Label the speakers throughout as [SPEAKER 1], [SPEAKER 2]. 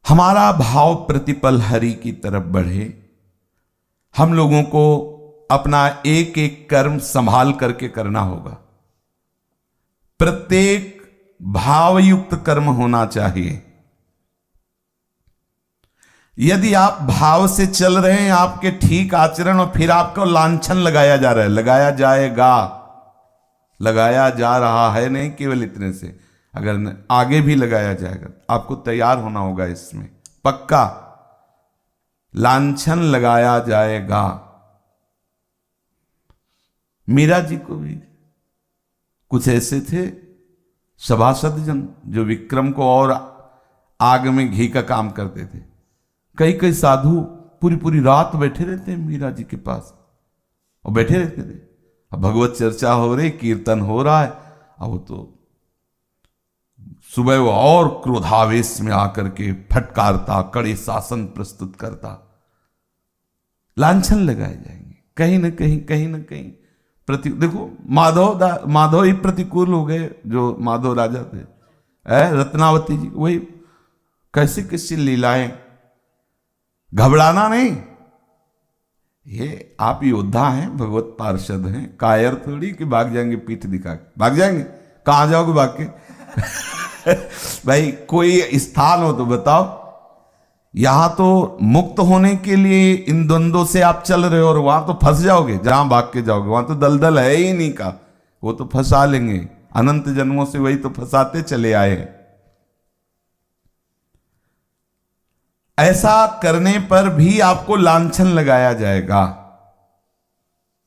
[SPEAKER 1] हमारा भाव प्रतिपल हरि की तरफ बढ़े। हम लोगों को अपना एक एक कर्म संभाल करके करना होगा। प्रत्येक भावयुक्त कर्म होना चाहिए। यदि आप भाव से चल रहे हैं, आपके ठीक आचरण, और फिर आपको लांछन लगाया जा रहा है, लगाया जाएगा, लगाया जा रहा है, नहीं केवल इतने से, अगर आगे भी लगाया जाएगा, आपको तैयार होना होगा। इसमें पक्का लांछन लगाया जाएगा। मीरा जी को भी कुछ ऐसे थे सभासद जन जो विक्रम को और आग में घी का काम करते थे। कई कई साधु पूरी पूरी रात बैठे रहते हैं मीरा जी के पास, और बैठे रहते थे। अब भगवत चर्चा हो रही, कीर्तन हो रहा है, अब वो तो सुबह वो और क्रोधावेश में आकर के फटकारता, कड़े शासन प्रस्तुत करता। लांछन लगाए जाएंगे कहीं ना कहीं, कहीं ना कहीं। देखो माधव ही प्रतिकूल हो गए, जो माधव राजा थे, रत्नावती जी, वही कैसी कैसी लीलाएं। घबराना नहीं, ये आप योद्धा हैं, भगवत पार्षद हैं, कायर थोड़ी कि भाग जाएंगे पीठ दिखा के। भाग जाएंगे कहां जाओगे भाग के? भाई कोई स्थान हो तो बताओ। यहां तो मुक्त होने के लिए इन द्वंद्वों से आप चल रहे हो, और वहां तो फंस जाओगे। जहां भाग के जाओगे वहां तो दलदल है ही नहीं का, वो तो फंसा लेंगे। अनंत जन्मों से वही तो फंसाते चले आए हैं। ऐसा करने पर भी आपको लांछन लगाया जाएगा,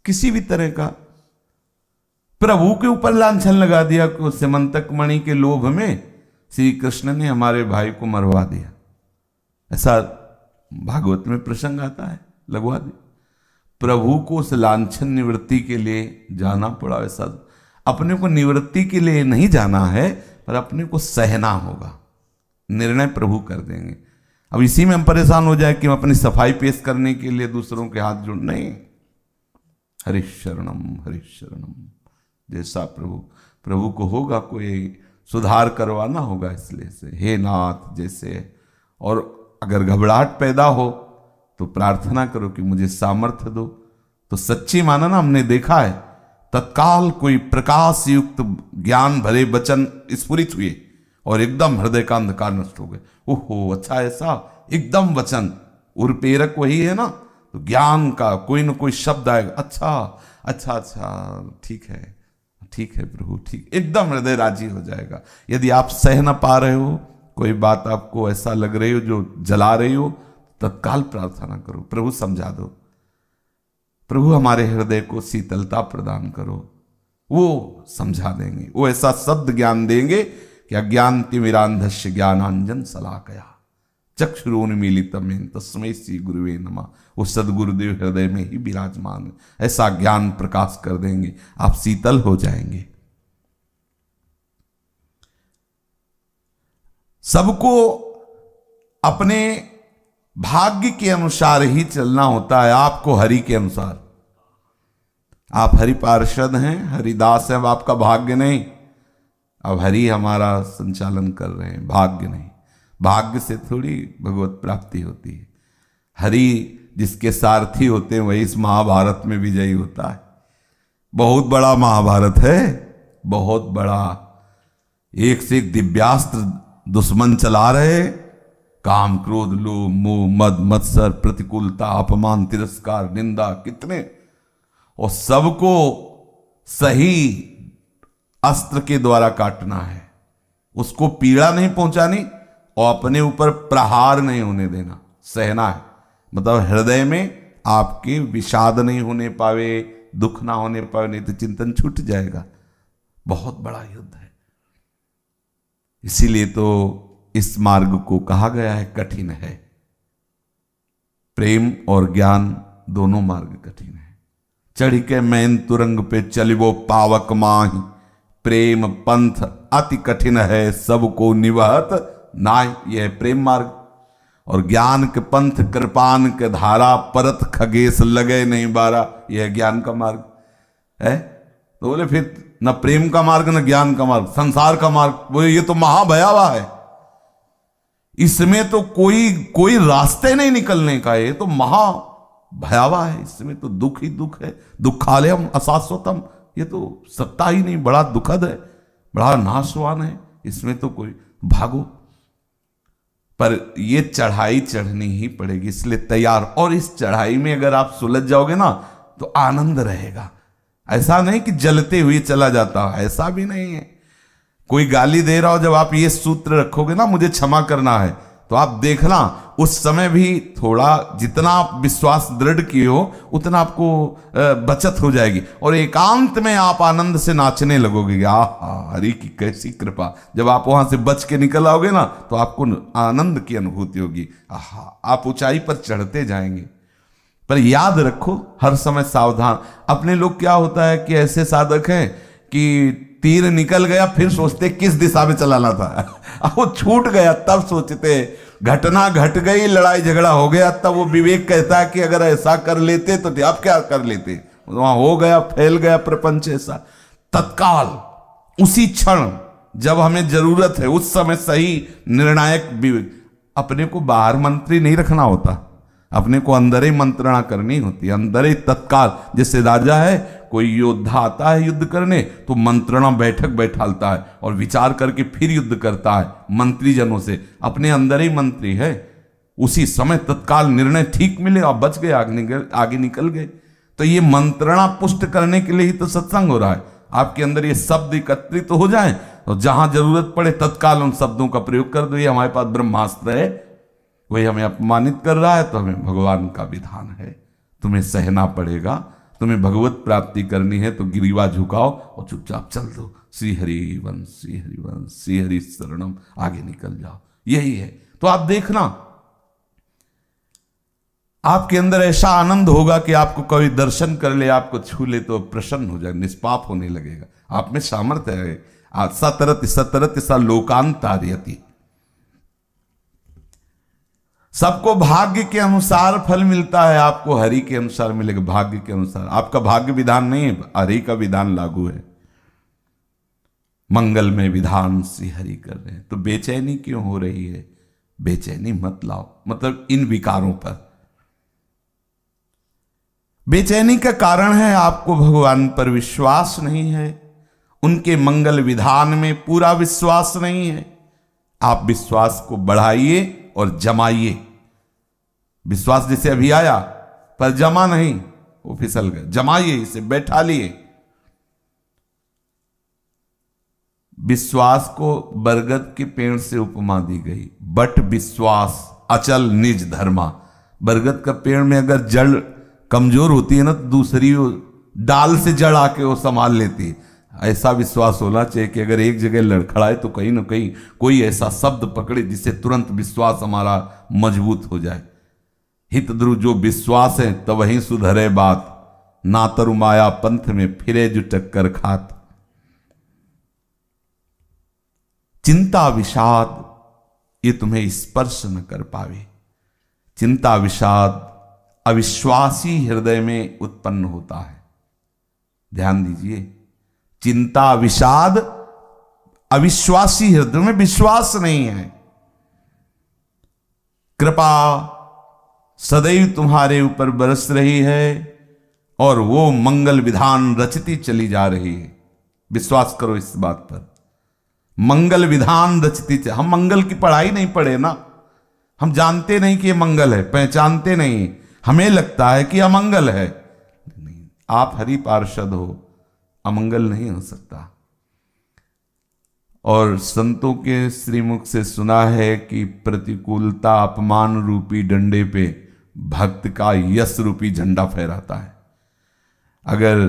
[SPEAKER 1] किसी भी तरह का। प्रभु के ऊपर लांछन लगा दिया कि सिमंतक मणि के लोभ में श्री कृष्ण ने हमारे भाई को मरवा दिया, ऐसा भागवत में प्रसंग आता है, लगवा दिया। प्रभु को उस लांछन निवृत्ति के लिए जाना पड़ा। ऐसा अपने को निवृत्ति के लिए नहीं जाना है, पर अपने को सहना होगा। निर्णय प्रभु कर देंगे। अब इसी में हम परेशान हो जाए कि हम अपनी सफाई पेश करने के लिए दूसरों के हाथ जोड़, नहीं। हरिशरणम हरिशरणम, जैसा प्रभु को होगा, कोई सुधार करवाना होगा, इसलिए से हे नाथ जैसे। और अगर घबराहट पैदा हो तो प्रार्थना करो कि मुझे सामर्थ्य दो। तो सच्ची माना ना, हमने देखा है तत्काल कोई प्रकाश युक्त ज्ञान भरे वचन स्फुरित हुए और एकदम हृदय का अंधकार नष्ट हो गए। ओहो, अच्छा ऐसा एकदम वचन, उर्पेरक वही है ना, तो ज्ञान का कोई ना कोई शब्द आएगा। अच्छा अच्छा अच्छा, ठीक है ठीक है प्रभु, ठीक, एकदम हृदय राजी हो जाएगा। यदि आप सह न पा रहे हो, कोई बात आपको ऐसा लग रही हो जो जला रही हो, तत्काल प्रार्थना करो, प्रभु समझा दो, प्रभु हमारे हृदय को शीतलता प्रदान करो। वो समझा देंगे, वो ऐसा शब्द ज्ञान देंगे कि अज्ञान तिमिरांधस्य ज्ञानांजन शलाकया चक्षुरोन्मीलितम् तस्मै श्री गुरुवे नमः। वो सदगुरुदेव हृदय में ही विराजमान है, ऐसा ज्ञान प्रकाश कर देंगे, आप शीतल हो जाएंगे। सबको अपने भाग्य के अनुसार ही चलना होता है, आपको हरि के अनुसार। आप हरि पार्षद हैं, हरिदास हैं, अब आपका भाग्य नहीं, अब हरि हमारा संचालन कर रहे हैं, भाग्य नहीं। भाग्य से थोड़ी भगवत प्राप्ति होती है। हरि जिसके सारथी होते हैं वही इस महाभारत में विजयी होता है। बहुत बड़ा महाभारत है, बहुत बड़ा। एक से एक दिव्यास्त्र दुश्मन चला रहे, काम क्रोध लोभ मोह मद मत्सर प्रतिकूलता अपमान तिरस्कार निंदा, कितने, और सबको सही अस्त्र के द्वारा काटना है। उसको पीड़ा नहीं पहुंचानी और अपने ऊपर प्रहार नहीं होने देना, सहना है। मतलब हृदय में आपके विषाद नहीं होने पावे, दुख ना होने पावे, नहीं तो चिंतन छूट जाएगा। बहुत बड़ा युद्ध है, इसीलिए तो इस मार्ग को कहा गया है कठिन है। प्रेम और ज्ञान दोनों मार्ग कठिन है। चढ़ के मैन तुरंग पे चलिबो पावक माही, प्रेम पंथ अति कठिन है सबको निवहत नाय। यह प्रेम मार्ग। और ज्ञान के पंथ कृपान के धारा, परत खगेश लगे नहीं बारा, यह ज्ञान का मार्ग है। तो बोले फिर न प्रेम का मार्ग न ज्ञान का मार्ग, संसार का मार्ग, बोले ये तो महाभयावह है। इसमें तो कोई कोई रास्ते नहीं निकलने का, ये तो महा भयावह है, इसमें तो दुख ही दुख है। दुखालयम अशाश्वतम, ये तो सत्ता ही नहीं, बड़ा दुखद है, बड़ा नाशवान है, इसमें तो कोई भागो। पर ये चढ़ाई चढ़नी ही पड़ेगी, इसलिए तैयार। और इस चढ़ाई में अगर आप सुलझ जाओगे ना तो आनंद रहेगा। ऐसा नहीं कि जलते हुए चला जाता, ऐसा भी नहीं है। कोई गाली दे रहा हो, जब आप ये सूत्र रखोगे ना, मुझे क्षमा करना है, तो आप देखना उस समय भी थोड़ा, जितना आप विश्वास दृढ़ किए हो उतना आपको बचत हो जाएगी, और एकांत में आप आनंद से नाचने लगोगे। आहा, हरि की कैसी कृपा। जब आप वहां से बच के निकल आओगे ना तो आपको आनंद की अनुभूति होगी। आहा, आप ऊंचाई पर चढ़ते जाएंगे। पर याद रखो, हर समय सावधान। अपने लोग क्या होता है कि ऐसे साधक हैं कि तीर निकल गया फिर सोचते किस दिशा में चलाना था, वो छूट गया तब सोचते, घटना घट गई, लड़ाई झगड़ा हो गया, तब वो विवेक कहता है कि अगर ऐसा कर लेते तो आप क्या कर लेते। वहां हो गया, फैल गया प्रपंच। ऐसा तत्काल उसी क्षण जब हमें जरूरत है उस समय सही निर्णायक विवेक। अपने को बाहर मंत्री नहीं रखना होता, अपने को अंदर ही मंत्रणा करनी होती है, अंदर ही तत्काल। जैसे राजा है, कोई योद्धा आता है युद्ध करने तो मंत्रणा बैठक बैठालता है और विचार करके फिर युद्ध करता है मंत्रीजनों से। अपने अंदर ही मंत्री है, उसी समय तत्काल निर्णय ठीक मिले और बच गए, आगे निकल गए। तो ये मंत्रणा पुष्ट करने के लिए ही तो सत्संग हो रहा है। आपके अंदर ये शब्द एकत्रित तो हो जाए और जहां जरूरत पड़े तत्काल उन शब्दों का प्रयोग कर दो। ये हमारे पास ब्रह्मास्त्र है, वही हमें अपमानित कर रहा है तो हमें भगवान का विधान है, तुम्हें सहना पड़ेगा। तुम्हें भगवत प्राप्ति करनी है तो गिरीवा झुकाओ और चुपचाप चल दो। श्री हरि वंश, श्री हरि वंश, श्री हरि शरणम, आगे निकल जाओ। यही है। तो आप देखना, आपके अंदर ऐसा आनंद होगा कि आपको कोई दर्शन कर ले, आपको छू ले तो प्रसन्न हो जाए, निष्पाप होने लगेगा। आप में सामर्थ्य है। सतरत सतरत सा लोकांतार्यति। सबको भाग्य के अनुसार फल मिलता है, आपको हरि के अनुसार मिलेगा, भाग्य के अनुसार। आपका भाग्य विधान नहीं है, हरि का विधान लागू है। मंगल में विधान श्री हरि कर रहे हैं, तो बेचैनी क्यों हो रही है? बेचैनी मत लाओ, मतलब इन विकारों पर। बेचैनी का कारण है आपको भगवान पर विश्वास नहीं है, उनके मंगल विधान में पूरा विश्वास नहीं है। आप विश्वास को बढ़ाइए और जमाइए। विश्वास जैसे अभी आया पर जमा नहीं, वो फिसल गया। जमाइए इसे, बैठा लिए। विश्वास को बरगद के पेड़ से उपमा दी गई। बट विश्वास अचल निज धर्मा। बरगद का पेड़ में अगर जड़ कमजोर होती है ना तो दूसरी डाल से जड़ आके वो संभाल लेती है। ऐसा विश्वास होना चाहिए कि अगर एक जगह लड़खड़ाए तो कहीं ना कहीं कोई ऐसा शब्द पकड़े जिससे तुरंत विश्वास हमारा मजबूत हो जाए। हित ध्रुव जो विश्वास है तब वहीं सुधरे बात, ना तरु माया पंथ में फिरे जो टक्कर खात। चिंता विषाद ये तुम्हें स्पर्श न कर पावे। चिंता विषाद अविश्वासी हृदय में उत्पन्न होता है। ध्यान दीजिए, चिंता विषाद अविश्वासी हृदय में विश्वास नहीं है। कृपा सदैव तुम्हारे ऊपर बरस रही है और वो मंगल विधान रचती चली जा रही है। विश्वास करो इस बात पर। मंगल विधान रचती, हम मंगल की पढ़ाई नहीं पढ़े ना, हम जानते नहीं कि ये मंगल है, पहचानते नहीं, हमें लगता है कि अमंगल है। नहीं, आप हरि पार्षद हो, अमंगल नहीं हो सकता। और संतों के श्रीमुख से सुना है कि प्रतिकूलता अपमान रूपी डंडे पे भक्त का यश रूपी झंडा फहराता है। अगर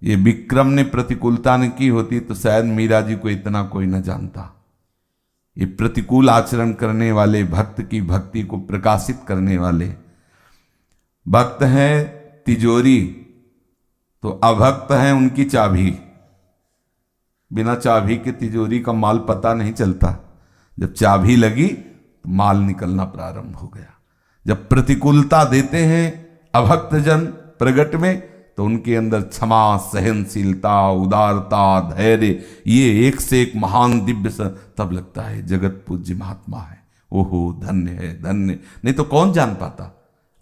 [SPEAKER 1] ये विक्रम ने प्रतिकूलता न की होती तो शायद मीरा जी को इतना कोई न जानता। ये प्रतिकूल आचरण करने वाले भक्त की भक्ति को प्रकाशित करने वाले भक्त हैं तिजोरी, तो अभक्त हैं उनकी चाबी। बिना चाबी के तिजोरी का माल पता नहीं चलता, जब चाबी लगी तो माल निकलना प्रारंभ हो गया। जब प्रतिकूलता देते हैं अभक्त जन प्रगट में तो उनके अंदर क्षमा, सहनशीलता, उदारता, धैर्य, ये एक से एक महान दिव्य तब लगता है जगत पूज्य महात्मा है। ओहो धन्य है धन्य। नहीं तो कौन जान पाता।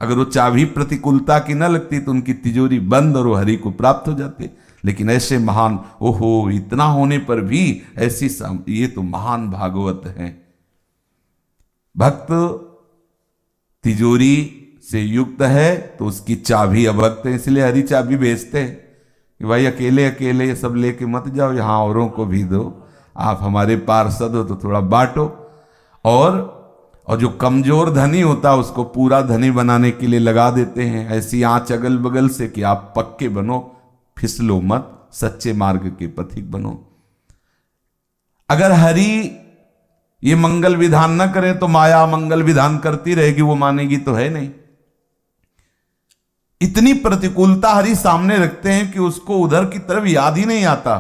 [SPEAKER 1] अगर वो चाबी प्रतिकूलता की न लगती तो उनकी तिजोरी बंद और वो हरि को प्राप्त हो जाते। लेकिन ऐसे महान, ओहो इतना होने पर भी ऐसी, ये तो महान भागवत हैं। भक्त तिजोरी से युक्त है तो उसकी चाबी अभक्त है, इसलिए हरी चाबी भेजते हैं कि भाई अकेले अकेले ये सब लेके मत जाओ, यहां औरों को भी दो, आप हमारे पार्षद हो तो थोड़ा बांटो। और जो कमजोर धनी होता है उसको पूरा धनी बनाने के लिए लगा देते हैं ऐसी आंच अगल बगल से कि आप पक्के बनो, फिसलो मत, सच्चे मार्ग के पथिक बनो। अगर हरि ये मंगल विधान न करे तो माया मंगल विधान करती रहेगी, वो मानेगी तो है नहीं। इतनी प्रतिकूलता हरि सामने रखते हैं कि उसको उधर की तरफ याद ही नहीं आता,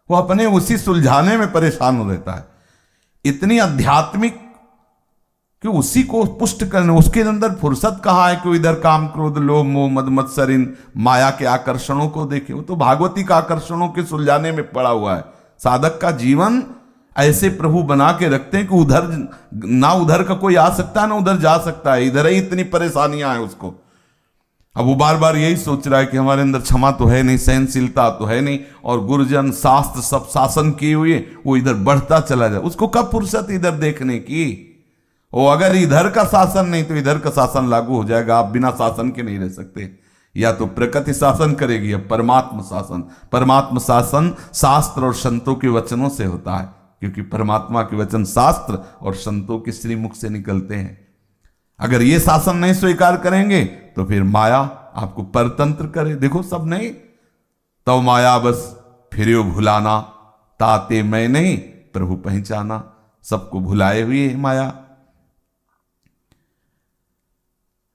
[SPEAKER 1] वो अपने उसी सुलझाने में परेशान हो रहता है। इतनी आध्यात्मिक कि उसी को पुष्ट करने, उसके अंदर फुर्सत कहां है कि इधर काम क्रोध लोभ मोह मद मत्सर इन माया के आकर्षणों को देखे। वो तो भागवतिक आकर्षणों के सुलझाने में पड़ा हुआ है। साधक का जीवन ऐसे प्रभु बना के रखते हैं कि उधर ना उधर का कोई आ सकता है ना उधर जा सकता है, इधर ही इतनी परेशानियां हैं उसको। अब वो बार बार यही सोच रहा है कि हमारे अंदर क्षमा तो है नहीं, सहनशीलता तो है नहीं, और गुरुजन शास्त्र सब शासन किए हुए वो इधर बढ़ता चला जाए, उसको कब फुर्सत इधर देखने की। वो अगर इधर का शासन नहीं तो इधर का शासन लागू हो जाएगा। आप बिना शासन के नहीं रह सकते, या तो प्रकृति शासन करेगी या परमात्मा शासन। परमात्मा शासन शास्त्र और संतों के वचनों से होता है, क्योंकि परमात्मा के वचन शास्त्र और संतों के श्रीमुख से निकलते हैं। अगर ये शासन नहीं स्वीकार करेंगे तो फिर माया आपको परतंत्र करे। देखो सब नहीं तो माया बस फिर भुलाना, ताते मैं नहीं प्रभु पहचाना, सबको भुलाए हुए है माया।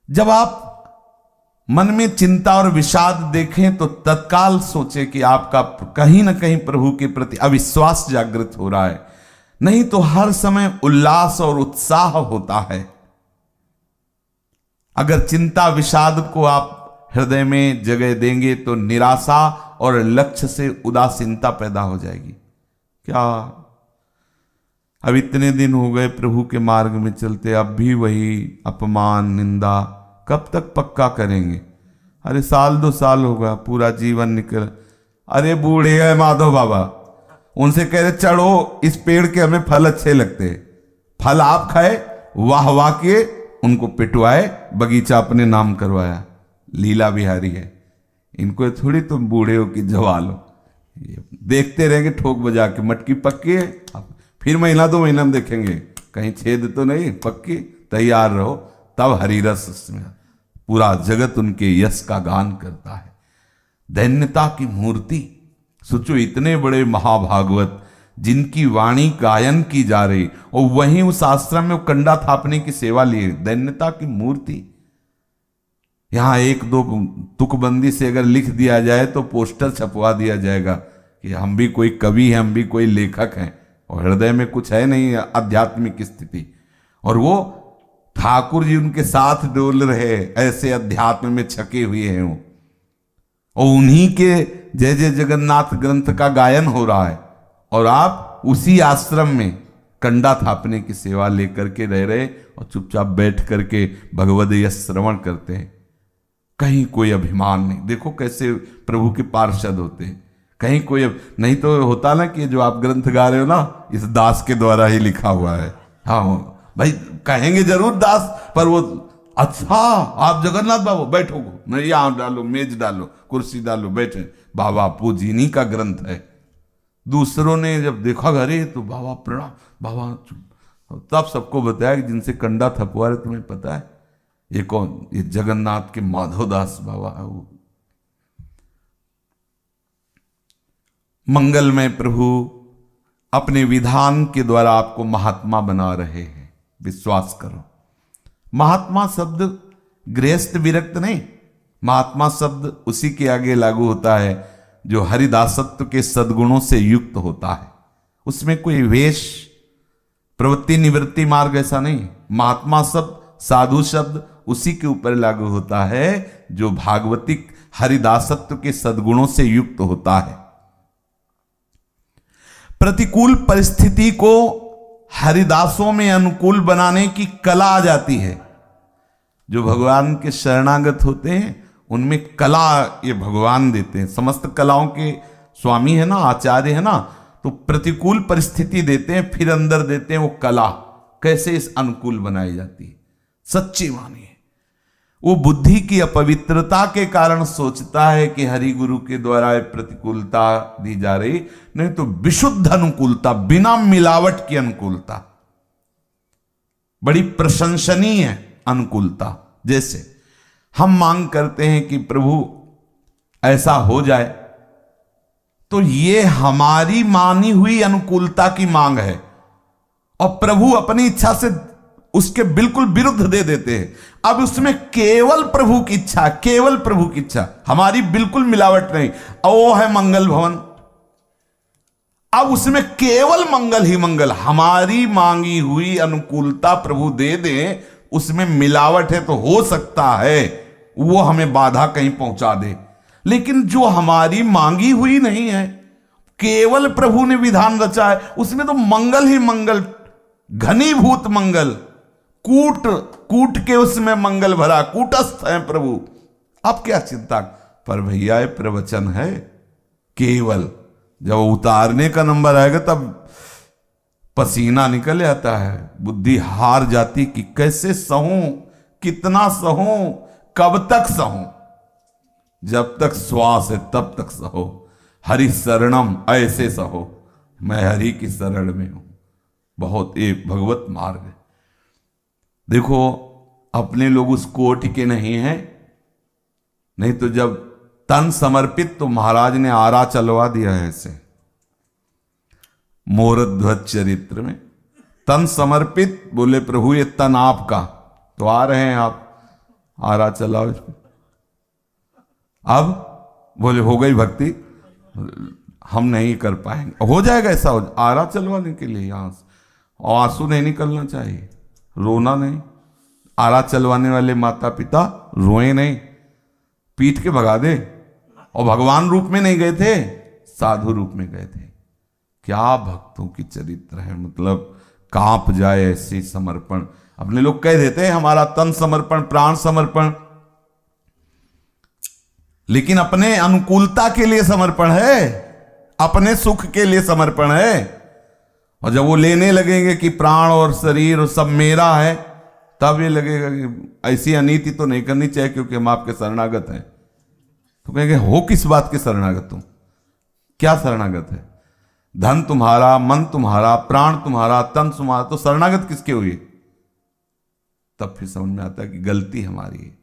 [SPEAKER 1] जब आप मन में चिंता और विषाद देखें तो तत्काल सोचें कि आपका कहीं ना कहीं प्रभु के प्रति अविश्वास जागृत हो रहा है, नहीं तो हर समय उल्लास और उत्साह होता है। अगर चिंता विषाद को आप हृदय में जगह देंगे तो निराशा और लक्ष्य से उदासीनता पैदा हो जाएगी। क्या अब इतने दिन हो गए प्रभु के मार्ग में चलते, अब भी वही अपमान निंदा, कब तक पक्का करेंगे। अरे साल 2 साल हो गया, पूरा जीवन निकल। अरे बूढ़े हैं माधव बाबा, उनसे कह रहे चढ़ो इस पेड़ के, हमें फल अच्छे लगते, फल आप खाए, वाह वाह किए, उनको पिटवाए, बगीचा अपने नाम करवाया। लीला बिहारी है, इनको थोड़ी तुम बूढ़े हो कि जवा लो, देखते रहेंगे ठोक बजा के, मटकी पक्की है, फिर महीना 2 महीना में देखेंगे कहीं छेद तो नहीं, पक्की, तैयार रहो। तब हरिरस में पूरा जगत उनके यश का गान करता है। दैन्यता की मूर्ति सोचो, इतने बड़े महाभागवत जिनकी वाणी गायन की जा रही, और वहीं उस आश्रम में कंडा थापने की सेवा लिए, दैन्यता की मूर्ति। यहां 1-2 तुकबंदी से अगर लिख दिया जाए तो पोस्टर छपवा दिया जाएगा कि हम भी कोई कवि हैं, हम भी कोई लेखक हैं, और हृदय में कुछ है नहीं आध्यात्मिक स्थिति, और वो ठाकुर जी उनके साथ डोल रहे, ऐसे अध्यात्म में छके हुए हैं वो, और उन्हीं के जय जय जगन्नाथ ग्रंथ का गायन हो रहा है, और आप उसी आश्रम में कंडा थापने की सेवा लेकर के रह रहे और चुपचाप बैठ करके भगवद यश श्रवण करते हैं। कहीं कोई अभिमान नहीं। देखो कैसे प्रभु के पार्षद होते हैं, कहीं कोई नहीं तो होता ना कि जो आप ग्रंथ गा रहे हो ना, इस दास के द्वारा ही लिखा हुआ है। हाँ भाई कहेंगे जरूर दास, पर वो अच्छा आप जगन्नाथ बाबू बैठो, मैं यहाँ डालो, मेज डालो, कुर्सी डालो, बैठे, बाबा पूजी इन्हीं का ग्रंथ है। दूसरों ने जब देखा घरे तो बाबा प्रणाम, बाबा, तब सबको बताया कि जिनसे कंडा थपवा रहे तुम्हें पता है ये कौन, ये जगन्नाथ के माधवदास बाबा है। वो मंगलमय प्रभु अपने विधान के द्वारा आपको महात्मा बना रहे हैं, विश्वास करो। महात्मा शब्द गृहस्थ विरक्त नहीं, महात्मा शब्द उसी के आगे लागू होता है जो हरिदासत्व के सद्गुणों से युक्त होता है। उसमें कोई वेश प्रवृत्ति निवृत्ति मार्ग ऐसा नहीं। महात्मा शब्द साधु शब्द उसी के ऊपर लागू होता है जो भागवतिक हरिदासत्व के सद्गुणों से युक्त होता है। प्रतिकूल परिस्थिति को हरिदासों में अनुकूल बनाने की कला आ जाती है। जो भगवान के शरणागत होते हैं उनमें कला ये भगवान देते हैं। समस्त कलाओं के स्वामी है ना, आचार्य है ना, तो प्रतिकूल परिस्थिति देते हैं, फिर अंदर देते हैं वो कला कैसे इस अनुकूल बनाई जाती है। सच्ची मानिए, वो बुद्धि की अपवित्रता के कारण सोचता है कि हरि गुरु के द्वारा प्रतिकूलता दी जा रही, नहीं तो विशुद्ध अनुकूलता, बिना मिलावट की अनुकूलता, बड़ी प्रशंसनीय अनुकूलता। जैसे हम मांग करते हैं कि प्रभु ऐसा हो जाए, तो ये हमारी मानी हुई अनुकूलता की मांग है, और प्रभु अपनी इच्छा से उसके बिल्कुल विरुद्ध दे देते हैं। अब उसमें केवल प्रभु की इच्छा, केवल प्रभु की इच्छा, हमारी बिल्कुल मिलावट नहीं। वो है मंगल भवन, अब उसमें केवल मंगल ही मंगल, हमारी मांगी हुई अनुकूलता प्रभु दे दें, उसमें मिलावट है तो हो सकता है वो हमें बाधा कहीं पहुंचा दे। लेकिन जो हमारी मांगी हुई नहीं है, केवल प्रभु ने विधान रचा है, उसमें तो मंगल ही मंगल, घनीभूत मंगल, कूट कूट के उसमें मंगल भरा, कूटस्थ है प्रभु। अब क्या चिंता, पर भैया ये प्रवचन है केवल, जब उतारने का नंबर आएगा तब पसीना निकल आता है, बुद्धि हार जाती कि कैसे सहूं, कितना सहूं, कब तक सहूं। जब तक श्वास है तब तक सहो, हरि शरणम ऐसे सहो, मैं हरि की शरण में हूं। बहुत एक भगवत मार्ग है। देखो अपने लोग उस कोटि के नहीं हैं, नहीं तो जब तन समर्पित तो महाराज ने आरा चलवा दिया है ऐसे मोरध्वज चरित्र में। तन समर्पित, बोले प्रभु ये तन आपका, तो आ रहे हैं आप, आरा चलाओ इस पे। अब बोले हो गई भक्ति, हम नहीं कर पाएंगे। हो जाएगा ऐसा, हो आरा चलवाने के लिए यहां से, और आंसू नहीं निकलना चाहिए, रोना नहीं। आरा चलवाने वाले माता पिता रोए नहीं, पीट के भगा दे। और भगवान रूप में नहीं गए थे, साधु रूप में गए थे। क्या भक्तों की चरित्र है, मतलब कांप जाए ऐसे समर्पण। अपने लोग कह देते हैं हमारा तन समर्पण, प्राण समर्पण, लेकिन अपने अनुकूलता के लिए समर्पण है, अपने सुख के लिए समर्पण है। और जब वो लेने लगेंगे कि प्राण और शरीर और सब मेरा है, तब ये लगेगा कि ऐसी अनीति तो नहीं करनी चाहिए क्योंकि हम आपके शरणागत हैं। तो कहेंगे हो किस बात के शरणागत तुम, क्या शरणागत है? धन तुम्हारा, मन तुम्हारा, प्राण तुम्हारा, तन तुम्हारा, तो शरणागत किसके हुए? तब फिर समझ में आता है कि गलती हमारी है,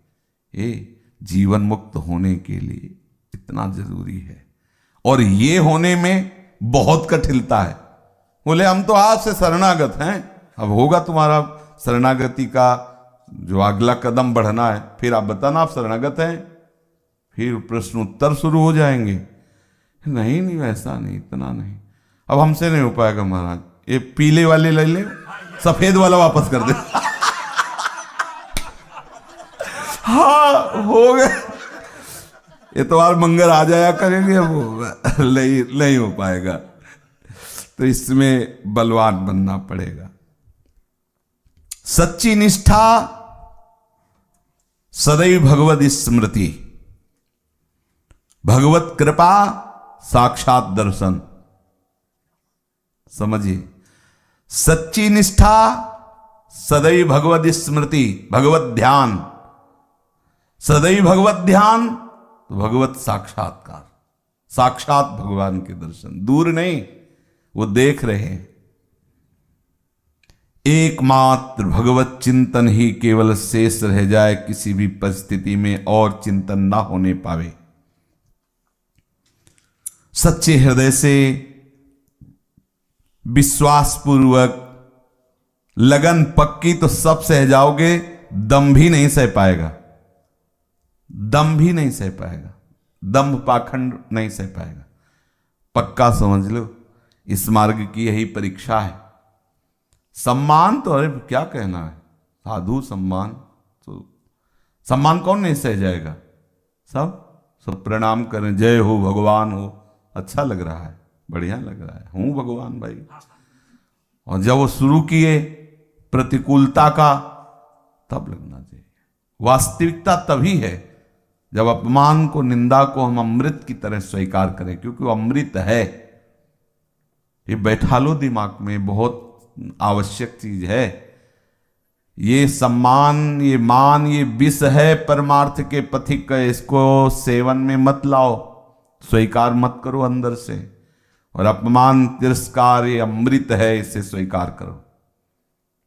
[SPEAKER 1] ये जीवन मुक्त होने के लिए इतना जरूरी है। और ये होने में बहुत कठिनता है। बोले हम तो आज से शरणागत हैं, अब होगा तुम्हारा शरणागति का जो अगला कदम बढ़ना है, फिर आप बताना आप शरणागत हैं, फिर प्रश्न उत्तर शुरू हो जाएंगे। नहीं नहीं वैसा नहीं, इतना नहीं, अब हमसे नहीं हो पाएगा महाराज, ये पीले वाले ले ले, सफेद वाला वापस कर दे। हाँ हो गए, ये तो और मंगल आ जाया करेंगे, अब नहीं हो पाएगा। तो इसमें बलवान बनना पड़ेगा। सच्ची निष्ठा, सदैव भगवत स्मृति, भगवत कृपा, साक्षात दर्शन। समझिए, सच्ची निष्ठा, सदैव भगवत स्मृति, भगवत ध्यान, सदैव भगवत ध्यान तो भगवत साक्षात्कार, साक्षात भगवान के दर्शन, दूर नहीं, वो देख रहे हैं। एकमात्र भगवत चिंतन ही केवल शेष रह जाए, किसी भी परिस्थिति में और चिंतन ना होने पावे। सच्चे हृदय से विश्वास पूर्वक लगन पक्की तो सब सह जाओगे, दम भी नहीं सह पाएगा, दम भी नहीं सह पाएगा, दम्भ पाखंड नहीं सह पाएगा। पक्का समझ लो, इस मार्ग की यही परीक्षा है। सम्मान तो अरे क्या कहना है, साधु सम्मान, तो सम्मान कौन नहीं सह जाएगा? सब प्रणाम करें, जय हो भगवान हो, अच्छा लग रहा है, बढ़िया लग रहा है, हूं भगवान भाई। और जब वो शुरू किए प्रतिकूलता का, तब लगना चाहिए। वास्तविकता तभी है जब अपमान को, निंदा को हम अमृत की तरह स्वीकार करें, क्योंकि वो अमृत है। ये बैठा लो दिमाग में, बहुत आवश्यक चीज है। ये सम्मान, ये मान, ये विष है परमार्थ के पथिक, इसको सेवन में मत लाओ, स्वीकार मत करो अंदर से। और अपमान, तिरस्कार, ये अमृत है, इसे स्वीकार करो।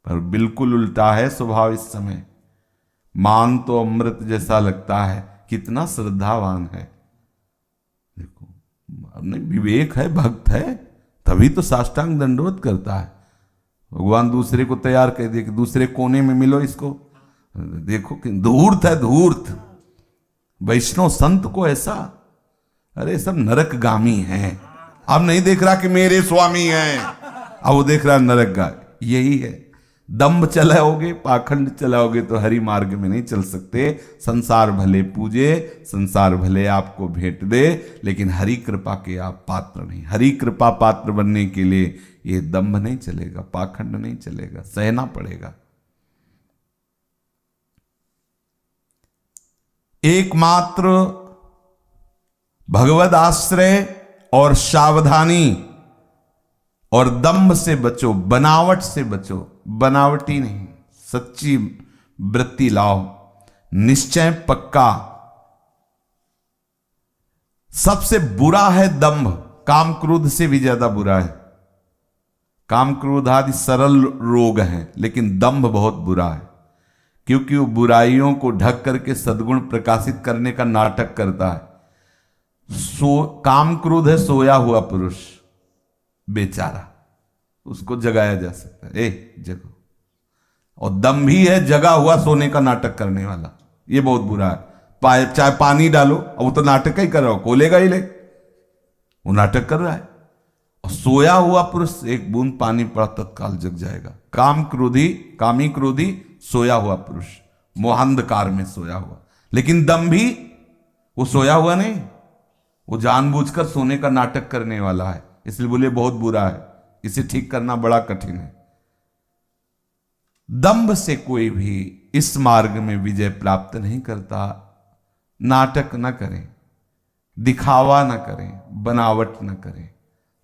[SPEAKER 1] पर बिल्कुल उल्टा है स्वभाव इस समय। मान तो अमृत जैसा लगता है, कितना श्रद्धावान है। देखो, नहीं विवेक है, भक्त है, तभी तो साष्टांग दंडवत करता है। भगवान दूसरे को तैयार कर दिया कि दूसरे कोने में मिलो इसको। देखो कि धूर्त है, धूर्त वैष्णव संत को ऐसा, अरे सब नरकगामी हैं। अब नहीं देख रहा कि मेरे स्वामी हैं, अब वो देख रहा नरकगामी। यही है, दंभ चलाओगे, पाखंड चलाओगे तो हरि मार्ग में नहीं चल सकते। संसार भले पूजे, संसार भले आपको भेंट दे, लेकिन हरि कृपा के आप पात्र नहीं। हरि कृपा पात्र बनने के लिए ये दंभ नहीं चलेगा, पाखंड नहीं चलेगा, सहना पड़ेगा। एकमात्र भगवद आश्रय और सावधानी और दंभ से बचो, बनावट से बचो। बनावटी नहीं, सच्ची वृत्ति लाओ, निश्चय पक्का। सबसे बुरा है दंभ, काम क्रोध से भी ज्यादा बुरा है। काम क्रोध आदि सरल रोग हैं, लेकिन दंभ बहुत बुरा है, क्योंकि वो बुराइयों को ढक करके सद्गुण प्रकाशित करने का नाटक करता है। काम क्रोध है सोया हुआ पुरुष, बेचारा, उसको जगाया जा सकता है, ए जगो। और दम भी है जगा हुआ सोने का नाटक करने वाला, ये बहुत बुरा है। चाहे पानी डालो, अब वो तो नाटक ही कर रहा हो, कोलेगा ही ले, वो नाटक कर रहा है। और सोया हुआ पुरुष एक बूंद पानी पड़ा तत्काल जग जाएगा। काम क्रोधी, कामी क्रोधी सोया हुआ पुरुष, मोहांधकार में सोया हुआ। लेकिन दम भी वो सोया हुआ नहीं, वो जानबूझकर सोने का नाटक करने वाला है, इसलिए बोले बहुत बुरा है। इसे ठीक करना बड़ा कठिन है। दंभ से कोई भी इस मार्ग में विजय प्राप्त नहीं करता। नाटक न करें, दिखावा न करें, बनावट न करें,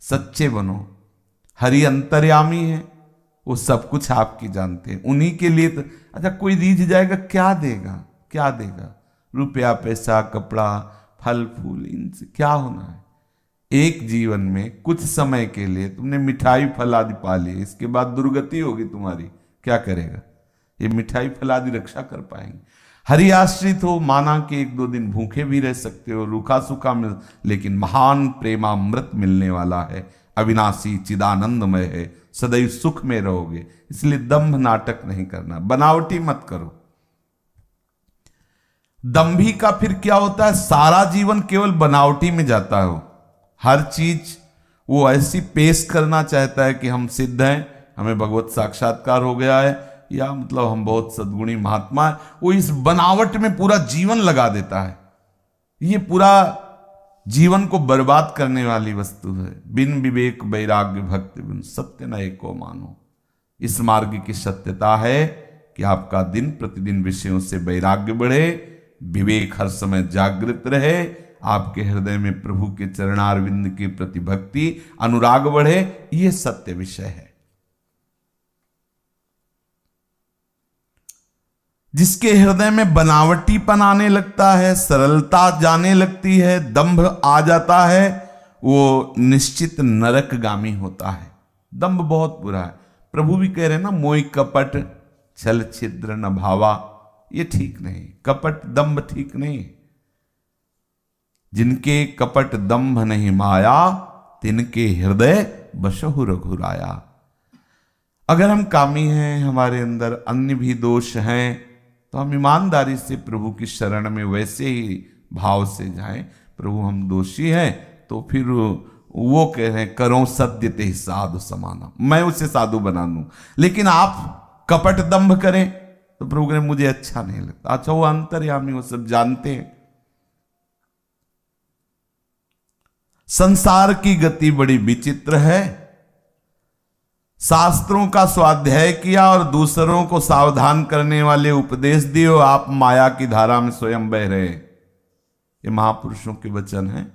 [SPEAKER 1] सच्चे बनो। हरि अंतर्यामी है, वो सब कुछ आपकी जानते हैं, उन्हीं के लिए तो। अच्छा, कोई रीझ जाएगा, क्या देगा, क्या देगा? रुपया, पैसा, कपड़ा, फल फूल, इनसे क्या होना है? एक जीवन में कुछ समय के लिए तुमने मिठाई फल आदि पा लिए, इसके बाद दुर्गति होगी तुम्हारी, क्या करेगा? ये मिठाई फल आदि रक्षा कर पाएंगे? हरि आश्रित हो, माना कि एक दो दिन भूखे भी रह सकते हो, रूखा सूखा मिल, लेकिन महान प्रेमामृत मिलने वाला है, अविनाशी चिदानंदमय है, सदैव सुख में रहोगे। इसलिए दंभ नाटक नहीं करना, बनावटी मत करो। दंभी का फिर क्या होता है? सारा जीवन केवल बनावटी में जाता है। हर चीज वो ऐसी पेश करना चाहता है कि हम सिद्ध हैं, हमें भगवत साक्षात्कार हो गया है, या मतलब हम बहुत सद्गुणी महात्मा है। वो इस बनावट में पूरा जीवन लगा देता है। ये पूरा जीवन को बर्बाद करने वाली वस्तु है। बिन विवेक वैराग्य भक्ति बिन सत्य न एको मानो। इस मार्ग की सत्यता है कि आपका दिन प्रतिदिन विषयों से वैराग्य बढ़े, विवेक हर समय जागृत रहे, आपके हृदय में प्रभु के चरणारविंद के प्रति भक्ति अनुराग बढ़े। यह सत्य विषय है। जिसके हृदय में बनावटीपन आने लगता है, सरलता जाने लगती है, दंभ आ जाता है, वो निश्चित नरकगामी होता है। दंभ बहुत बुरा है। प्रभु भी कह रहे हैं ना, मोह कपट छल छिद्र न भावा। ये ठीक नहीं, कपट दंभ ठीक नहीं। जिनके कपट दंभ नहीं माया, तिनके हृदय बसहु रघुराया। अगर हम कामी हैं, हमारे अंदर अन्य भी दोष हैं, तो हम ईमानदारी से प्रभु की शरण में वैसे ही भाव से जाएं। प्रभु हम दोषी हैं, तो फिर वो कह रहे हैं, करो सत्य ते साधु समाना, मैं उसे साधु बना दूं। लेकिन आप कपट दंभ करें तो प्रभु कह रहे मुझे अच्छा नहीं लगता। अच्छा, वो अंतर्यामी, वो सब जानते हैं। संसार की गति बड़ी विचित्र है। शास्त्रों का स्वाध्याय किया और दूसरों को सावधान करने वाले उपदेश दिए, और आप माया की धारा में स्वयं बह रहे। ये महापुरुषों के वचन हैं।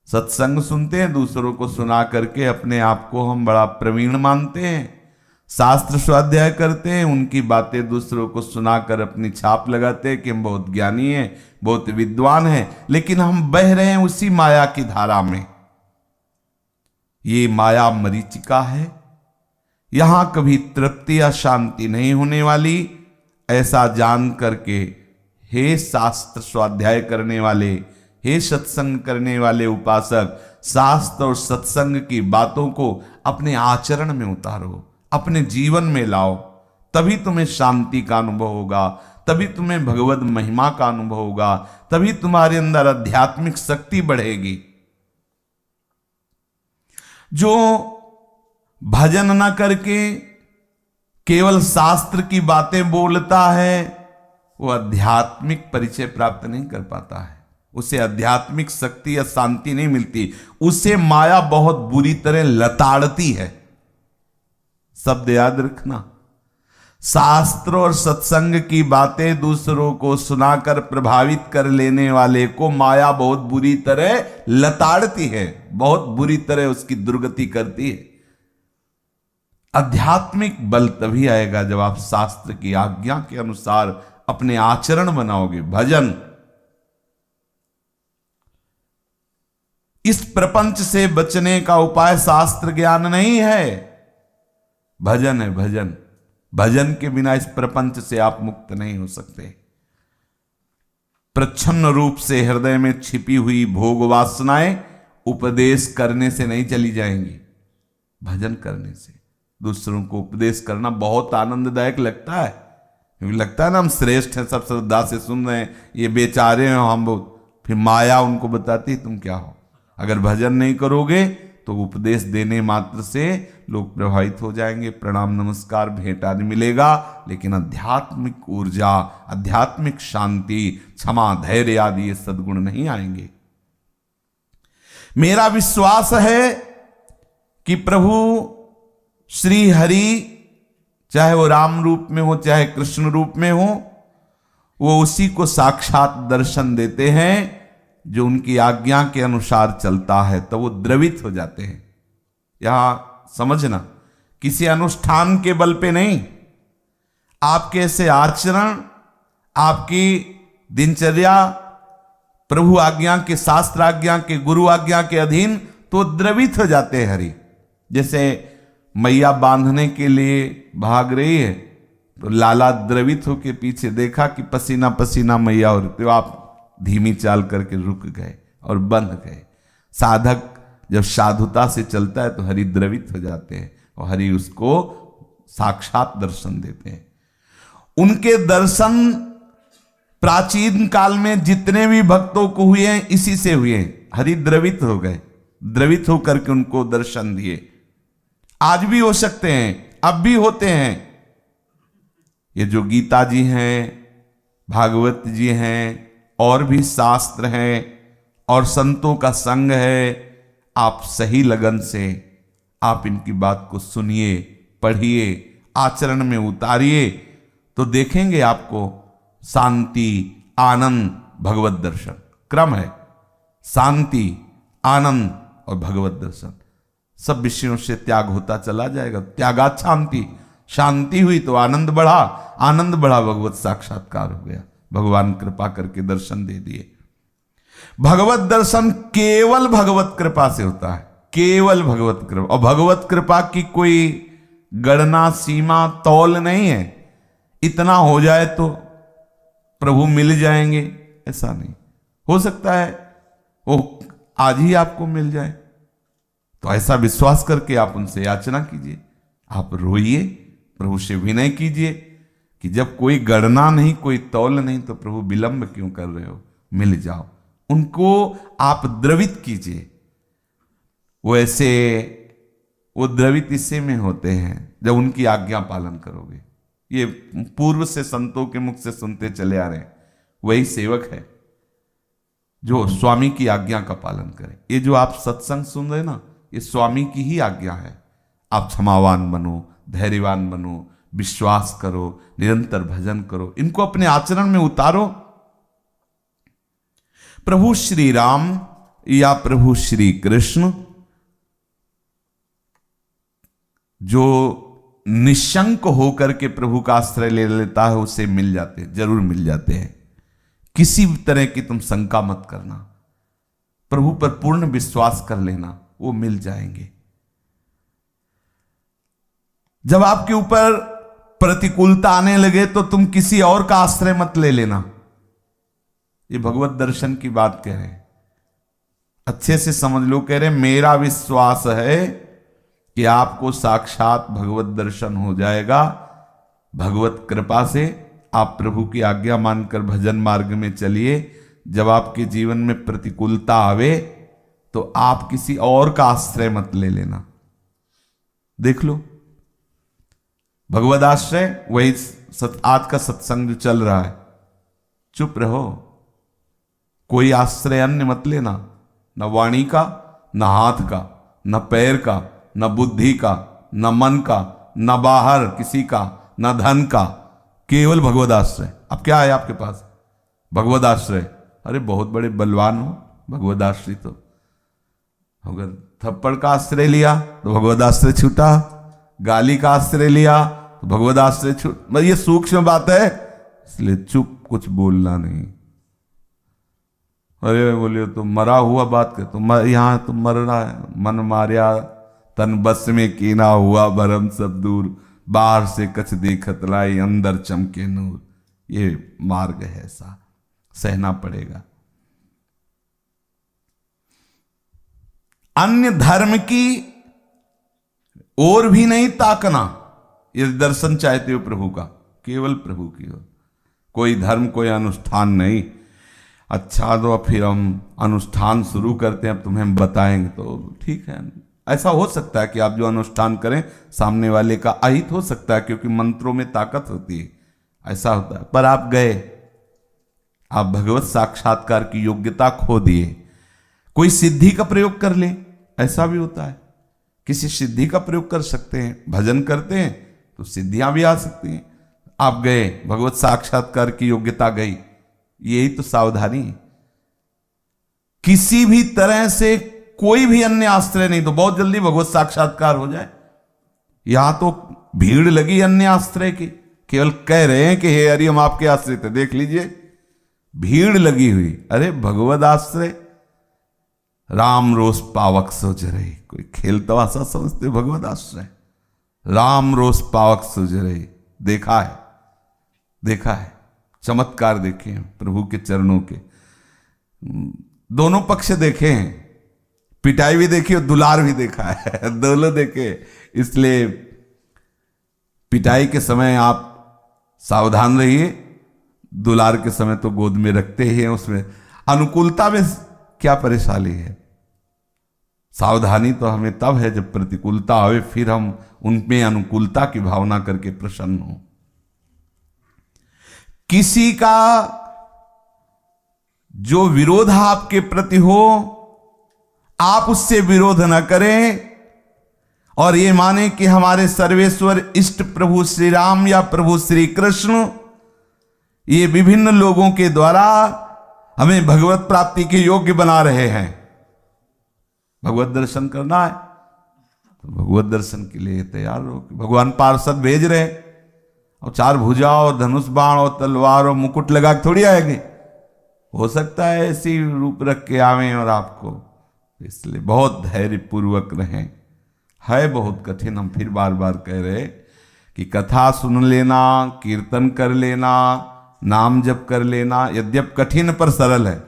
[SPEAKER 1] सत्संग सुनते हैं, दूसरों को सुना करके अपने आप को हम बड़ा प्रवीण मानते हैं। शास्त्र स्वाध्याय करते हैं, उनकी बातें दूसरों को सुनाकर अपनी छाप लगाते हैं कि हम बहुत ज्ञानी हैं, बहुत विद्वान हैं, लेकिन हम बह रहे हैं उसी माया की धारा में। ये माया मरीचिका है, यहां कभी तृप्ति या शांति नहीं होने वाली। ऐसा जान करके हे शास्त्र स्वाध्याय करने वाले, हे सत्संग करने वाले उपासक, शास्त्र और सत्संग की बातों को अपने आचरण में उतारो, अपने जीवन में लाओ, तभी तुम्हें शांति का अनुभव होगा, तभी तुम्हें भगवत महिमा का अनुभव होगा, तभी तुम्हारे अंदर आध्यात्मिक शक्ति बढ़ेगी। जो भजन न करके केवल शास्त्र की बातें बोलता है, वो आध्यात्मिक परिचय प्राप्त नहीं कर पाता है, उसे आध्यात्मिक शक्ति या शांति नहीं मिलती, उसे माया बहुत बुरी तरह लताड़ती है। शब्द याद रखना, शास्त्र और सत्संग की बातें दूसरों को सुनाकर प्रभावित कर लेने वाले को माया बहुत बुरी तरह लताड़ती है, बहुत बुरी तरह उसकी दुर्गति करती है। आध्यात्मिक बल तभी आएगा जब आप शास्त्र की आज्ञा के अनुसार अपने आचरण बनाओगे। भजन, इस प्रपंच से बचने का उपाय शास्त्र ज्ञान नहीं है, भजन है। भजन, भजन के बिना इस प्रपंच से आप मुक्त नहीं हो सकते। प्रच्छन्न रूप से हृदय में छिपी हुई भोग वासनाएं उपदेश करने से नहीं चली जाएंगी, भजन करने से। दूसरों को उपदेश करना बहुत आनंददायक लगता है, क्योंकि लगता है ना हम श्रेष्ठ हैं, सब श्रद्धा से सुन रहे हैं, ये बेचारे हैं हम बहुत। फिर माया उनको बताती है तुम क्या हो। अगर भजन नहीं करोगे तो उपदेश देने मात्र से लोग प्रभावित हो जाएंगे, प्रणाम नमस्कार भेंट आदि मिलेगा, लेकिन आध्यात्मिक ऊर्जा, आध्यात्मिक शांति, क्षमा, धैर्य आदि ये सद्गुण नहीं आएंगे। मेरा विश्वास है कि प्रभु श्री हरि, चाहे वो राम रूप में हो चाहे कृष्ण रूप में हो, वो उसी को साक्षात दर्शन देते हैं जो उनकी आज्ञा के अनुसार चलता है, तो वो द्रवित हो जाते हैं। यहां समझना, किसी अनुष्ठान के बल पे नहीं, आपके ऐसे आचरण, आपकी दिनचर्या प्रभु आज्ञा के, शास्त्र आज्ञा के, गुरु आज्ञा के अधीन, तो द्रवित हो जाते हैं हरि। जैसे मैया बांधने के लिए भाग रही है, तो लाला द्रवित होके पीछे देखा कि पसीना पसीना मैया हो रही, तो आप धीमी चाल करके रुक गए और बंध गए। साधक जब साधुता से चलता है तो हरि द्रवित हो जाते हैं और हरि उसको साक्षात दर्शन देते हैं। उनके दर्शन प्राचीन काल में जितने भी भक्तों को हुए हैं इसी से हुए हैं, हरि द्रवित हो गए, द्रवित होकर के उनको दर्शन दिए। आज भी हो सकते हैं, अब भी होते हैं। ये जो गीता जी हैं, भागवत जी हैं, और भी शास्त्र हैं और संतों का संग है, आप सही लगन से आप इनकी बात को सुनिए, पढ़िए, आचरण में उतारिए, तो देखेंगे आपको शांति, आनंद, भगवत दर्शन। क्रम है शांति, आनंद और भगवत दर्शन। सब विषयों से त्याग होता चला जाएगा। त्यागात शांति, शांति हुई तो आनंद बढ़ा, आनंद बढ़ा, भगवत साक्षात्कार हो गया, भगवान कृपा करके दर्शन दे दिए। भगवत दर्शन केवल भगवत कृपा से होता है, केवल भगवत कृपा। और भगवत कृपा की कोई गणना, सीमा, तौल नहीं है। इतना हो जाए तो प्रभु मिल जाएंगे, ऐसा नहीं हो सकता है। वो आज ही आपको मिल जाए, तो ऐसा विश्वास करके आप उनसे याचना कीजिए, आप रोइए, प्रभु से विनय कीजिए कि जब कोई गणना नहीं, कोई तौल नहीं, तो प्रभु विलंब क्यों कर रहे हो, मिल जाओ। उनको आप द्रवित कीजिए। वैसे वो द्रवित इससे में होते हैं जब उनकी आज्ञा पालन करोगे। ये पूर्व से संतों के मुख से सुनते चले आ रहे हैं, वही सेवक है जो स्वामी की आज्ञा का पालन करे। ये जो आप सत्संग सुन रहे ना, ये स्वामी की ही आज्ञा है। आप क्षमावान बनो, धैर्यवान बनो, विश्वास करो, निरंतर भजन करो, इनको अपने आचरण में उतारो। प्रभु श्री राम या प्रभु श्री कृष्ण जो निशंक होकर के प्रभु का आश्रय ले लेता है उसे मिल जाते, जरूर मिल जाते हैं। किसी भी तरह की तुम शंका मत करना, प्रभु पर पूर्ण विश्वास कर लेना, वो मिल जाएंगे। जब आपके ऊपर प्रतिकूलता आने लगे तो तुम किसी और का आश्रय मत ले लेना। ये भगवत दर्शन की बात कह रहे हैं, अच्छे से समझ लो। कह रहे मेरा विश्वास है कि आपको साक्षात भगवत दर्शन हो जाएगा भगवत कृपा से। आप प्रभु की आज्ञा मानकर भजन मार्ग में चलिए। जब आपके जीवन में प्रतिकूलता आवे तो आप किसी और का आश्रय मत ले लेना। देख लो भगवद आश्रय, वही आज का सत्संग जो चल रहा है, चुप रहो, कोई आश्रय अन्य मत लेना, न वाणी का, न हाथ का, न पैर का, न बुद्धि का, न मन का, न बाहर किसी का, न धन का, केवल भगवद आश्रय। अब क्या है आपके पास? भगवद आश्रय। अरे बहुत बड़े बलवान हो, भगवद आश्रय। तो अगर थप्पड़ का आश्रय लिया तो भगवद आश्रय छूटा, गाली का आश्रय लिया तो भगवद आश्रय छूट। बस ये सूक्ष्म बात है, इसलिए चुप, कुछ बोलना नहीं। अरे बोलिए तो मरा हुआ बात कर, तो यहां तो मर रहा है। मन मारिया तन बस में कीना हुआ, भरम सब दूर, बाहर से कछ देखत लाई, अंदर चमके नूर। ये मार्ग है, ऐसा सहना पड़ेगा। अन्य धर्म की ओर भी नहीं ताकना। यदि दर्शन चाहते हो प्रभु का, केवल प्रभु की ओर। कोई धर्म, कोई अनुष्ठान नहीं। अच्छा तो फिर हम अनुष्ठान शुरू करते हैं, अब तुम्हें हम बताएंगे, तो ठीक है। ऐसा हो सकता है कि आप जो अनुष्ठान करें सामने वाले का अहित हो सकता है, क्योंकि मंत्रों में ताकत होती है, ऐसा होता है। पर आप गए, आप भगवत साक्षात्कार की योग्यता खो दिए। कोई सिद्धि का प्रयोग कर ले, ऐसा भी होता है। किसी सिद्धि का प्रयोग कर सकते हैं, भजन करते हैं तो सिद्धियां भी आ सकती हैं। आप गए, भगवत साक्षात्कार की योग्यता गई, यही तो सावधानी है। किसी भी तरह से कोई भी अन्य आश्रय नहीं, तो बहुत जल्दी भगवत साक्षात्कार हो जाए। यहां तो भीड़ लगी अन्य आश्रय की, केवल कह रहे हैं कि हे हरि हम आपके आश्रय थे। देख लीजिए भीड़ लगी हुई। अरे भगवत आश्रय, राम रोष पावक सोच रही। कोई खेल तमाशा समझते भगवत आश्रय? राम रोष पावक सोच रही। देखा है, देखा है, चमत्कार देखे हैं प्रभु के चरणों के। दोनों पक्ष देखे हैं, पिटाई भी देखी और दुलार भी देखा है, दोनों देखे। इसलिए पिटाई के समय आप सावधान रहिए, दुलार के समय तो गोद में रखते ही हैं। उसमें अनुकूलता में क्या परेशानी है? सावधानी तो हमें तब है जब प्रतिकूलता आवे, फिर हम उनमें अनुकूलता की भावना करके प्रसन्न हो। किसी का जो विरोध आपके प्रति हो, आप उससे विरोध न करें और ये माने कि हमारे सर्वेश्वर इष्ट प्रभु श्री राम या प्रभु श्री कृष्ण ये विभिन्न लोगों के द्वारा हमें भगवत प्राप्ति के योग्य बना रहे हैं। भगवत दर्शन करना है तो भगवत दर्शन के लिए तैयार हो। भगवान पार्षद भेज रहे और चार भुजा और धनुष बाण और तलवार और मुकुट लगा के थोड़ी आएंगे। हो सकता है ऐसी रूप रख के आवे और आपको, इसलिए बहुत धैर्य पूर्वक रहें। है बहुत कठिन, हम फिर बार बार कह रहे कि कथा सुन लेना, कीर्तन कर लेना, नाम जप कर लेना यद्यप कठिन पर सरल है,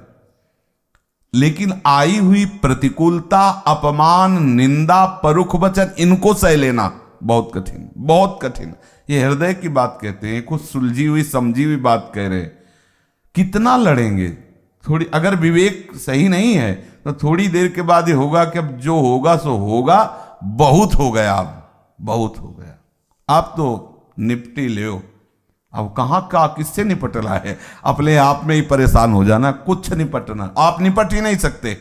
[SPEAKER 1] लेकिन आई हुई प्रतिकूलता, अपमान, निंदा, परुख वचन, इनको सह लेना बहुत कठिन, बहुत कठिन। ये हृदय की बात कहते हैं, कुछ सुलझी हुई समझी हुई बात कह रहे। कितना लड़ेंगे? थोड़ी अगर विवेक सही नहीं है तो थोड़ी देर के बाद ये होगा कि अब जो होगा सो होगा, बहुत हो गया, अब बहुत हो गया, आप तो निपटी ले। अब कहां का किससे निपटना है? अपने आप में ही परेशान हो जाना, कुछ निपटना। आप निपट ही नहीं सकते,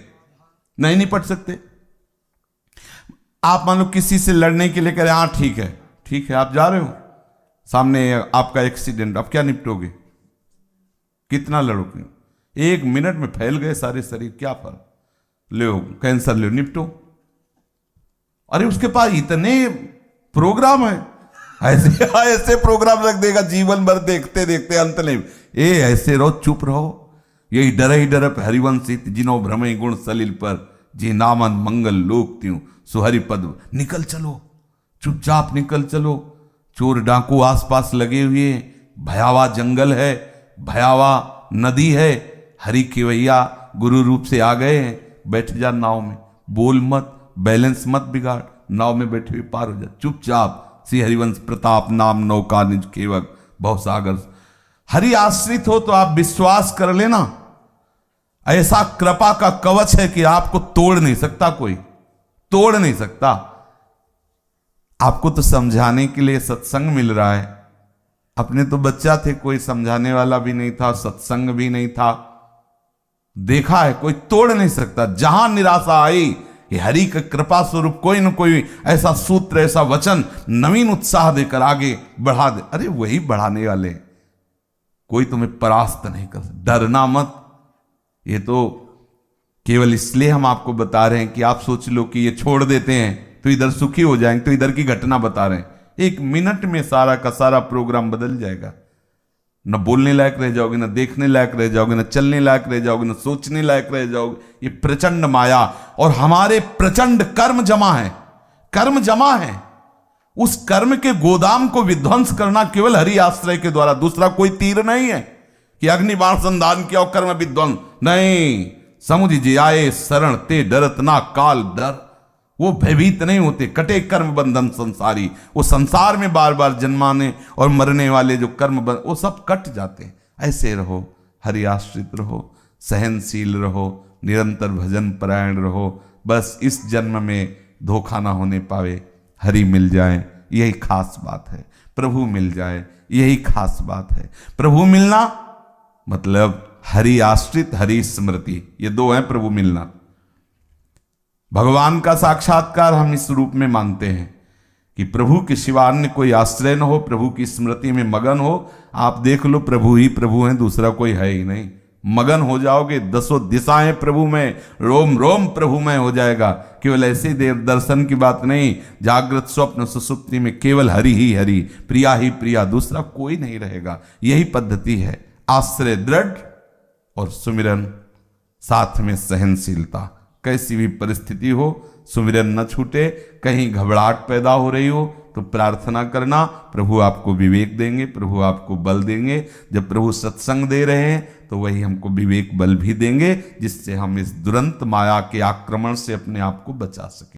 [SPEAKER 1] नहीं निपट सकते। आप मान लो किसी से लड़ने के लिए कह रहे हाँ ठीक है आप जा रहे हो, सामने आपका एक्सीडेंट, आप क्या निपटोगे, कितना लड़ोगे? 1 मिनट में फैल गए सारे शरीर, क्या फर्क, ले कैंसर ले निपटो। अरे उसके पास इतने प्रोग्राम है, ऐसे प्रोग्राम रख देगा जीवन भर देखते देखते अंत नहीं। ऐसे रहो, चुप रहो, यही डर हरिवंश जिनो भ्रमे गुण सलिल पर, जी नामन मंगल लोक त्यों सुहरि पद। निकल चलो, चुपचाप निकल चलो। चोर डाकू आसपास लगे हुए, भयावा जंगल है, भयावा नदी है, हरि केवैया गुरु रूप से आ गए हैं। बैठ जा नाव में, बोल मत, बैलेंस मत बिगाड़, नाव में बैठे हुए पार हो जा चुपचाप। श्री हरिवंश प्रताप नाम नौका निज केवक बहु सागर। हरि आश्रित हो तो आप विश्वास कर लेना, ऐसा कृपा का कवच है कि आपको तोड़ नहीं सकता, कोई तोड़ नहीं सकता। आपको तो समझाने के लिए सत्संग मिल रहा है, अपने तो बच्चा थे, कोई समझाने वाला भी नहीं था, सत्संग भी नहीं था। देखा है, कोई तोड़ नहीं सकता। जहां निराशा आई, ये हरि का कृपा स्वरूप कोई न कोई ऐसा सूत्र, ऐसा वचन नवीन उत्साह देकर आगे बढ़ा दे। अरे वही बढ़ाने वाले, कोई तुम्हें परास्त नहीं कर सकता। डरना मत। ये तो केवल इसलिए हम आपको बता रहे हैं कि आप सोच लो कि ये छोड़ देते हैं तो इधर सुखी हो जाएंगे, तो इधर की घटना बता रहे हैं। 1 मिनट में सारा का सारा प्रोग्राम बदल जाएगा। न बोलने लायक रह जाओगे, न देखने लायक रह जाओगे, न चलने लायक रह जाओगे, न सोचने लायक रह जाओगे। ये प्रचंड माया और हमारे प्रचंड कर्म जमा है, कर्म जमा है। उस कर्म के गोदाम को विध्वंस करना केवल हरि आश्रय के द्वारा, दूसरा कोई तीर नहीं है कि अग्निबाण संधान किया और कर्म विध्वंस नहीं। समुझ जी आए शरण ते डरत ना काल डर। वो भयभीत नहीं होते, कटे कर्म बंधन संसारी। वो संसार में बार बार जन्माने और मरने वाले जो कर्म बंधन, वो सब कट जाते हैं। ऐसे रहो, हरि आश्रित रहो, सहनशील रहो, निरंतर भजन परायण रहो। बस इस जन्म में धोखा ना होने पावे, हरि मिल जाए, यही खास बात है। प्रभु मिल जाए, यही खास बात है। प्रभु मिलना मतलब हरि आश्रित, हरि स्मृति, ये 2 हैं प्रभु मिलना। भगवान का साक्षात्कार हम इस रूप में मानते हैं कि प्रभु के सिवा अन्य कोई आश्रय न हो, प्रभु की स्मृति में मगन हो। आप देख लो, प्रभु ही प्रभु हैं, दूसरा कोई है ही नहीं। मगन हो जाओगे, 10 दिशाएं प्रभु में, रोम रोम प्रभु में हो जाएगा। केवल ऐसे देव दर्शन की बात नहीं, जागृत स्वप्न सुसुप्ति में केवल हरि ही हरि, प्रिया ही प्रिया, दूसरा कोई नहीं रहेगा। यही पद्धति है। आश्रय दृढ़ और सुमिरन, साथ में सहनशीलता। कैसी भी परिस्थिति हो, सुमिरन न छूटे। कहीं घबराहट पैदा हो रही हो तो प्रार्थना करना, प्रभु आपको विवेक देंगे, प्रभु आपको बल देंगे। जब प्रभु सत्संग दे रहे हैं तो वही हमको विवेक बल भी देंगे, जिससे हम इस दुरंत माया के आक्रमण से अपने आप को बचा सकें।